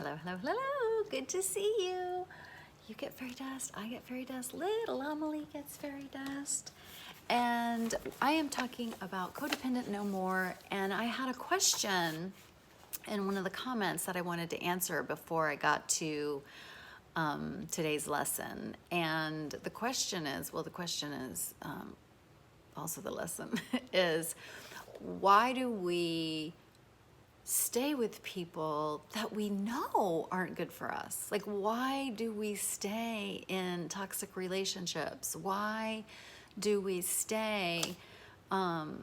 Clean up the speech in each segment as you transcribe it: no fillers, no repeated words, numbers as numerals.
Hello, hello, hello. Good to see you. You get fairy dust, I get fairy dust, little Amelie gets fairy dust. And I am talking about Codependent No More, and I had a question in one of the comments that I wanted to answer before I got to today's lesson. And the question is, also the lesson is, why do we stay with people that we know aren't good for us? Like, why do we stay in toxic relationships? Why do we stay, why?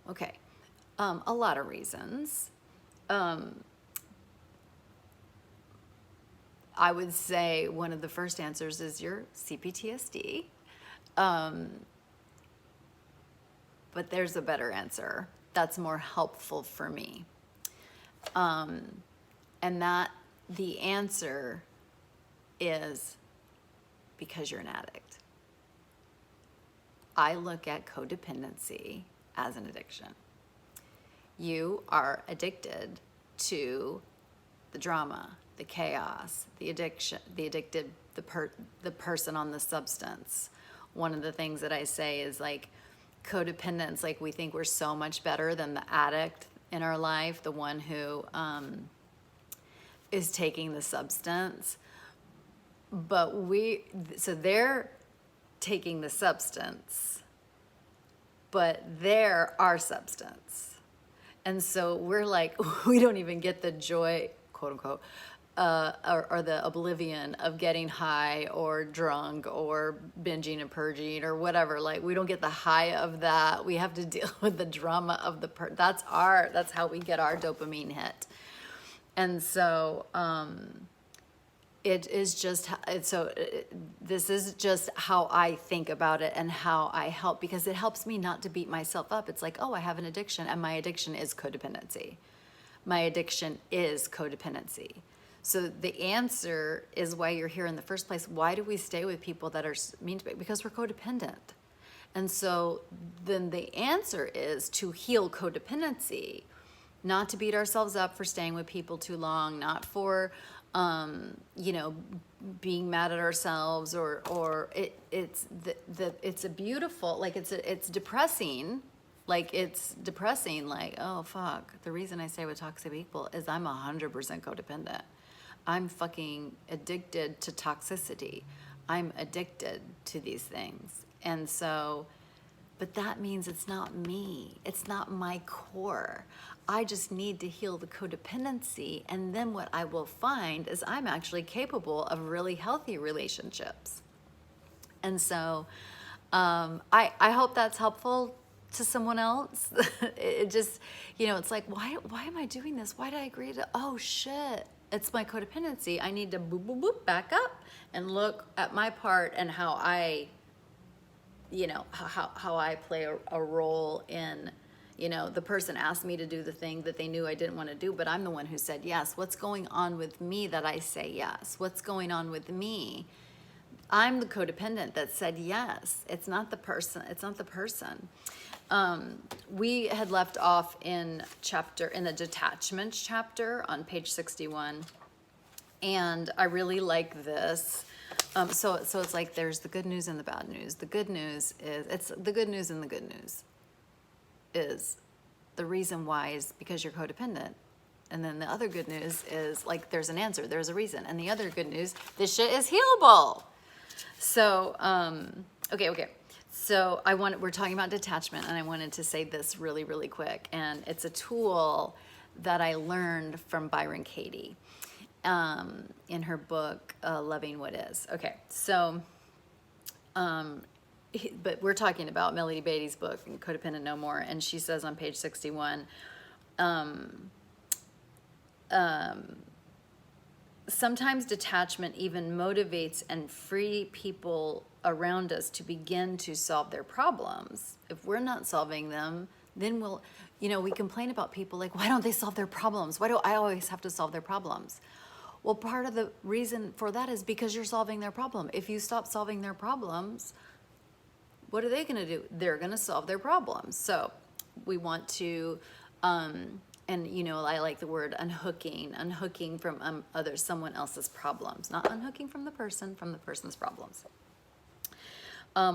Okay, a lot of reasons. I would say one of the first answers is your CPTSD. But there's a better answer that's more helpful for me. And that the answer is because you're an addict. I look at codependency as an addiction. You are addicted to the drama, the chaos, the addiction, the person on the substance. One of the things that I say is like, codependence, like we think we're so much better than the addict in our life, the one who is taking the substance. But so they're taking the substance, but they're our substance. And so we're like, we don't even get the joy, quote unquote, or the oblivion of getting high or drunk or binging and purging or whatever. Like, we don't get the high of that. We have to deal with the drama of that's how we get our dopamine hit. And so this is just how I think about it and how I help, because it helps me not to beat myself up. It's like, oh, I have an addiction, and my addiction is codependency. My addiction is codependency. So the answer is why you're here in the first place. Why do we stay with people that are mean to me? Because we're codependent. And so then the answer is to heal codependency, not to beat ourselves up for staying with people too long, not for, being mad at ourselves, or it's a beautiful, like it's depressing. Like, it's depressing, like, oh, fuck. The reason I stay with toxic people is I'm 100% codependent. I'm fucking addicted to toxicity. I'm addicted to these things. And so, but that means it's not me. It's not my core. I just need to heal the codependency. And then what I will find is I'm actually capable of really healthy relationships. And so I hope that's helpful to someone else. It just, it's like, why am I doing this? Why did I agree to, oh shit, it's my codependency. I need to boop, boop, boop, back up and look at my part and how I, how I play a role in, the person asked me to do the thing that they knew I didn't want to do, but I'm the one who said yes. What's going on with me that I say yes? What's going on with me? I'm the codependent that said yes. It's not the person. We had left off in the detachment chapter on page 61. And I really like this. So it's like, there's the good news and the bad news. The good news is, it's the good news, and the good news is the reason why is because you're codependent. And then the other good news is, like, there's an answer, there's a reason. And the other good news, this shit is healable. So, okay. So we're talking about detachment, and I wanted to say this really, really quick. And it's a tool that I learned from Byron Katie in her book, Loving What Is. Okay, so, but we're talking about Melody Beatty's book, Codependent No More, and she says on page 61, sometimes detachment even motivates and free people around us to begin to solve their problems. If we're not solving them, then we complain about people like, why don't they solve their problems? Why do I always have to solve their problems? Well, part of the reason for that is because you're solving their problem. If you stop solving their problems, what are they going to do? They're going to solve their problems. So we want to And, you know, I like the word unhooking from someone else's problems, not unhooking from the person's problems.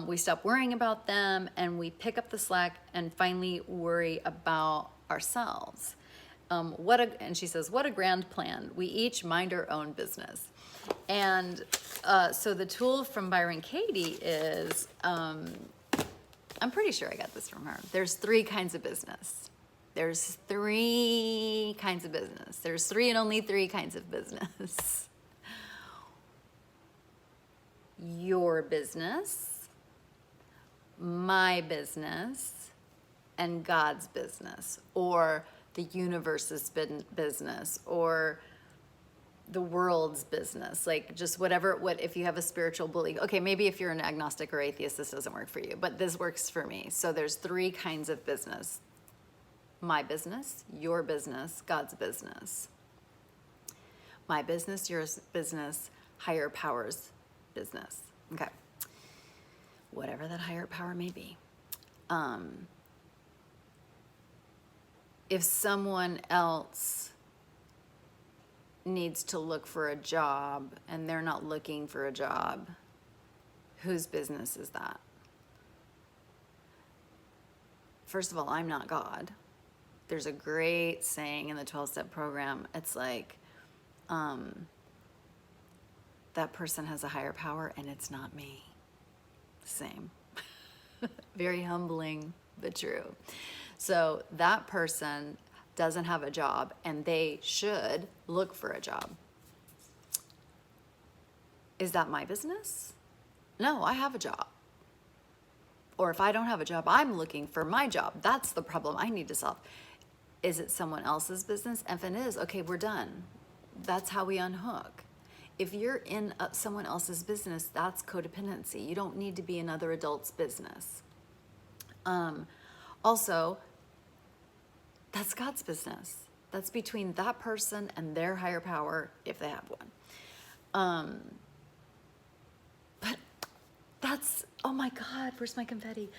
We stop worrying about them and we pick up the slack and finally worry about ourselves. And she says, what a grand plan. We each mind our own business. And so the tool from Byron Katie is, I'm pretty sure I got this from her. There's 3 kinds of business. There's 3 kinds of business. There's 3 and only 3 kinds of business. Your business, my business, and God's business, or the universe's business, or the world's business, like just whatever, if you have a spiritual belief. Okay, maybe if you're an agnostic or atheist, this doesn't work for you, but this works for me. So there's 3 kinds of business. My business, your business, God's business. My business, your business, higher power's business. Okay. Whatever that higher power may be. If someone else needs to look for a job and they're not looking for a job, whose business is that? First of all, I'm not God. There's a great saying in the 12-step program. It's like, that person has a higher power and it's not me. Same. Very humbling, but true. So that person doesn't have a job and they should look for a job. Is that my business? No, I have a job. Or if I don't have a job, I'm looking for my job. That's the problem I need to solve. Is it someone else's business? If it is, okay, we're done. That's how we unhook. If you're in someone else's business, that's codependency. You don't need to be in other adults' business. Also, that's God's business. That's between that person and their higher power, if they have one. But that's, oh my God, where's my confetti?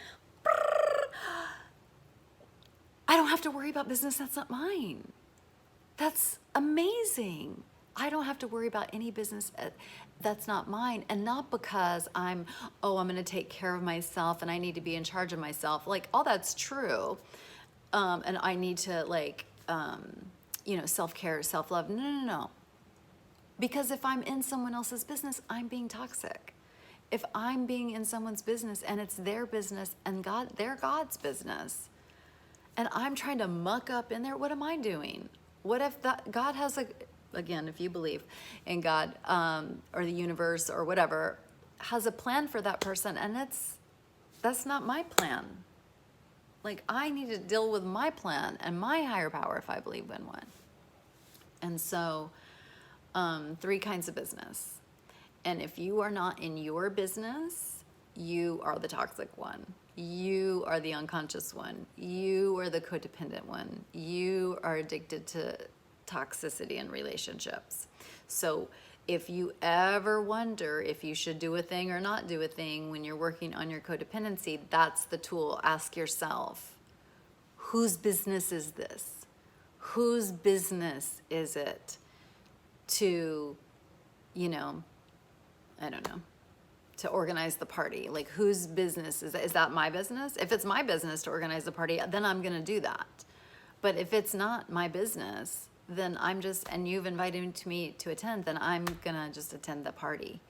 I don't have to worry about business that's not mine. That's amazing. I don't have to worry about any business that's not mine. And not because I'm going to take care of myself and I need to be in charge of myself. Like, all that's true. And I need to, like, self-care, self-love. No. Because if I'm in someone else's business, I'm being toxic. If I'm being in someone's business and it's their business and they're God's business, and I'm trying to muck up in there, what am I doing? What if God has again, if you believe in God, or the universe or whatever, has a plan for that person, and that's not my plan. Like, I need to deal with my plan and my higher power if I believe in one. And so, 3 kinds of business. And if you are not in your business, you are the toxic one. You are the unconscious one. You are the codependent one. You are addicted to toxicity in relationships. So if you ever wonder if you should do a thing or not do a thing when you're working on your codependency, that's the tool. Ask yourself, whose business is this? Whose business is it to, I don't know, to organize the party? Like, whose business is that? Is that my business? If it's my business to organize the party, then I'm going to do that. But if it's not my business, then and you've invited me to attend, then I'm going to just attend the party.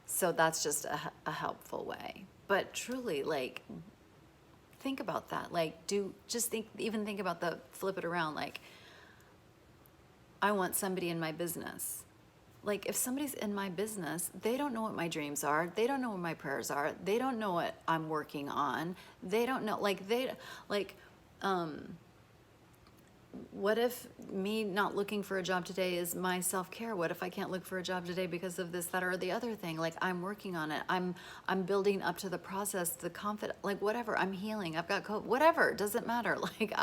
So that's just a helpful way. But truly, like, think about that. Like, even think about flip it around. Like, I want somebody in my business. Like, if somebody's in my business, they don't know what my dreams are. They don't know what my prayers are. They don't know what I'm working on. They don't know, what if me not looking for a job today is my self-care? What if I can't look for a job today because of this, that, or the other thing? Like, I'm working on it. I'm building up to the process, the confidence, like, whatever. I'm healing. I've got COVID, whatever. It doesn't matter. Like,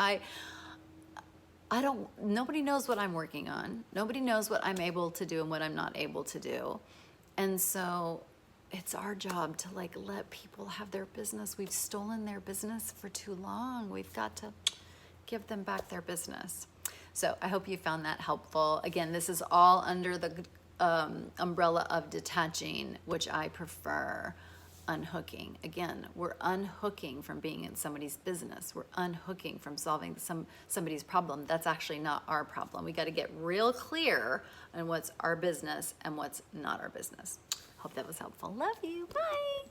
nobody knows what I'm working on. Nobody knows what I'm able to do and what I'm not able to do. And so it's our job to, like, let people have their business. We've stolen their business for too long. We've got to give them back their business. So I hope you found that helpful. Again, this is all under the umbrella of detaching, which I prefer. Unhooking. Again, we're unhooking from being in somebody's business. We're unhooking from solving somebody's problem. That's actually not our problem. We got to get real clear on what's our business and what's not our business. Hope that was helpful. Love you. Bye.